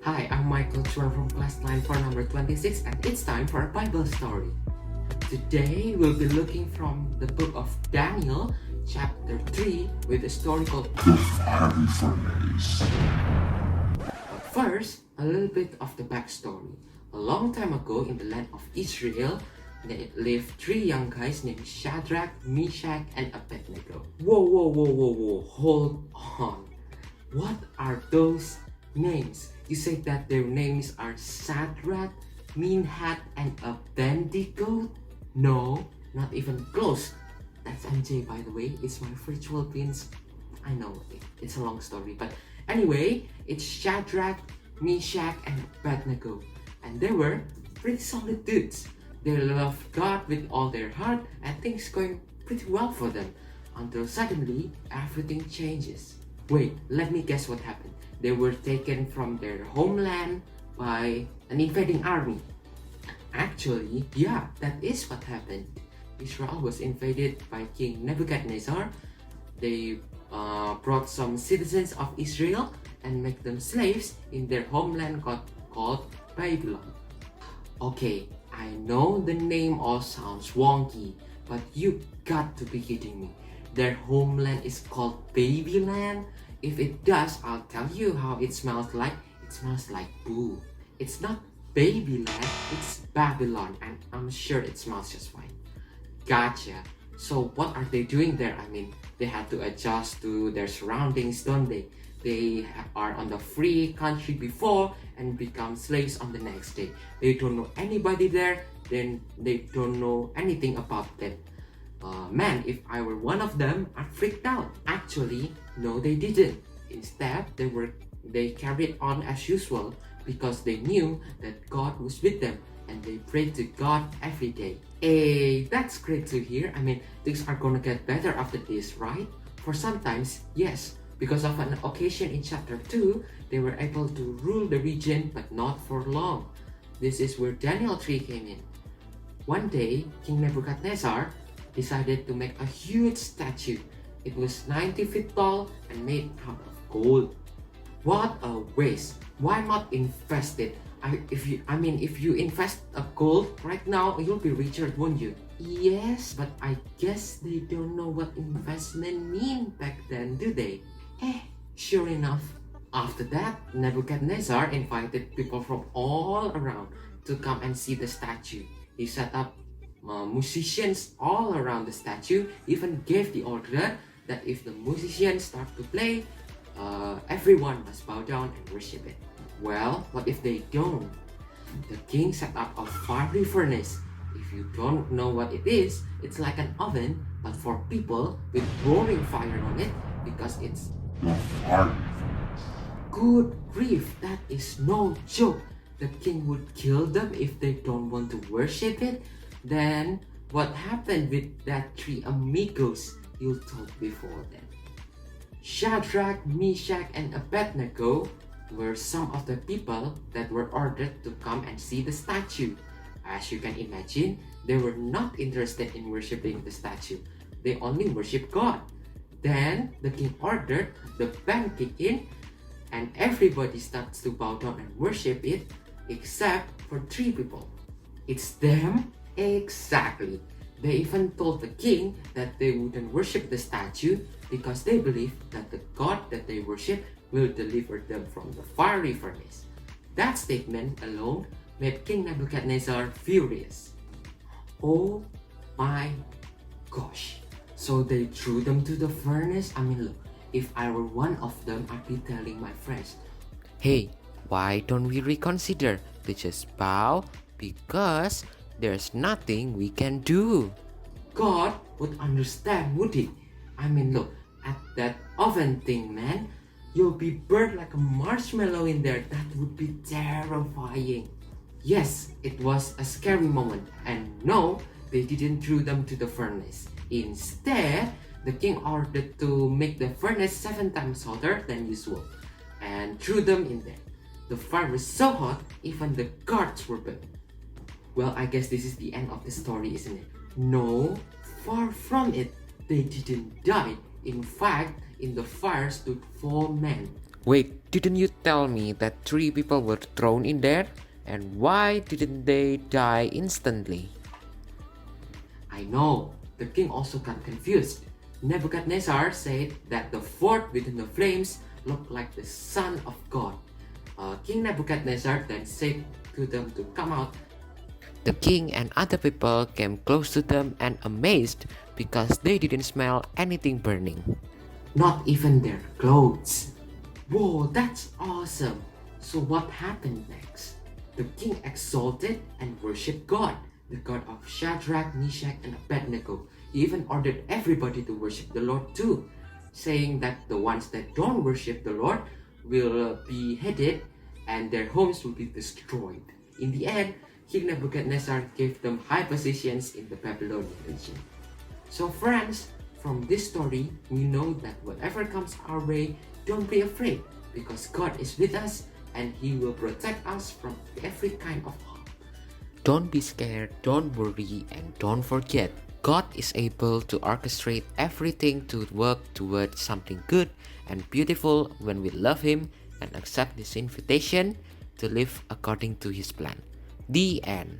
Hi, I'm Michael Chuan from class 9 for number 26 and it's time for a Bible story. Today we'll be looking from the book of Daniel, chapter 3 with a story called The Fiery Furnace. But first, a little bit of the backstory. A long time ago in the land of Israel, there lived three young guys named Shadrach, Meshach, and Abednego. Whoa, hold on. What are those names? You say that their names are Shadrach, Meshach, and Abednego? No, not even close. That's MJ, by the way. It's my virtual twins. I know, it's a long story, but anyway, it's Shadrach, Meshach, and Abednego. And they were pretty solid dudes. They loved God with all their heart and things going pretty well for them. Until suddenly, everything changes. Wait, let me guess what happened. They were taken from their homeland by an invading army. Actually, yeah, that is what happened. Israel was invaded by King Nebuchadnezzar. They brought some citizens of Israel and make them slaves in their homeland called Babylon. Okay, I know the name all sounds wonky, but you got to be kidding me. Their homeland is called Babyland? If it does, I'll tell you how it smells like. It smells like poo. It's not Babyland, it's Babylon, and I'm sure it smells just fine. Gotcha. So what are they doing there? I mean, they had to adjust to their surroundings, don't they? They are on the free country before and become slaves on the next day. They don't know anybody there, then they don't know anything about them. Man, if I were one of them, I'd freaked out. Actually, no, they didn't. Instead, they carried on as usual because they knew that God was with them and they prayed to God every day. Hey, that's great to hear. I mean, things are gonna get better after this, right? For sometimes, yes. Because of an occasion in chapter 2, they were able to rule the region, but not for long. This is where Daniel 3 came in. One day, King Nebuchadnezzar decided to make a huge statue. It was 90 feet tall and made out of gold. What a waste! Why not invest it? If you invest a gold right now, you'll be richer, won't you? Yes, but I guess they don't know what investment mean back then, do they? Sure enough. After that, Nebuchadnezzar invited people from all around to come and see the statue. He set up musicians all around the statue, even gave the order that if the musicians start to play, everyone must bow down and worship it. Well, what if they don't? The king set up a fiery furnace. If you don't know what it is, it's like an oven, but for people with roaring fire on it because it's The Fiery Furnace. good grief, that is no joke. The king would kill them if they don't want to worship it. Then, what happened with that three amigos you told before then? Shadrach, Meshach, and Abednego were some of the people that were ordered to come and see the statue. As you can imagine, they were not interested in worshiping the statue. They only worship God. Then the king ordered the band kick in and everybody starts to bow down and worship it except for three people. It's them? Exactly. They even told the king that they wouldn't worship the statue because they believed that the God that they worship will deliver them from the fiery furnace. That statement alone made King Nebuchadnezzar furious. Oh my gosh. So they threw them to the furnace? I mean, look, if I were one of them, I'd be telling my friends, hey, why don't we reconsider? They just bow because there's nothing we can do. God would understand, would he? I mean, look, at that oven thing, man, you'll be burned like a marshmallow in there. That would be terrifying. Yes, it was a scary moment. And no, they didn't throw them to the furnace. Instead, the king ordered to make the furnace 7 times hotter than usual and threw them in there. The fire was so hot, even the guards were burned. Well, I guess this is the end of the story, isn't it? No, far from it. They didn't die. In fact, in the fire stood 4 men. Wait, Didn't you tell me that 3 people were thrown in there? And why didn't they die instantly? I know, the king also got confused. Nebuchadnezzar said that the fourth within the flames looked like the Son of God. King Nebuchadnezzar then said to them to come out. The king and other people came close to them and amazed because they didn't smell anything burning. Not even their clothes. Whoa, that's awesome! So what happened next? The king exalted and worshipped God, the God of Shadrach, Meshach, and Abednego. He even ordered everybody to worship the Lord too, saying that the ones that don't worship the Lord will be beheaded and their homes will be destroyed. In the end, King Nebuchadnezzar gave them high positions in the Babylonian region. So friends, from this story, we know that whatever comes our way, don't be afraid, because God is with us and He will protect us from every kind of harm. Don't be scared, don't worry, and don't forget, God is able to orchestrate everything to work towards something good and beautiful when we love Him and accept His invitation to live according to His plan. The end.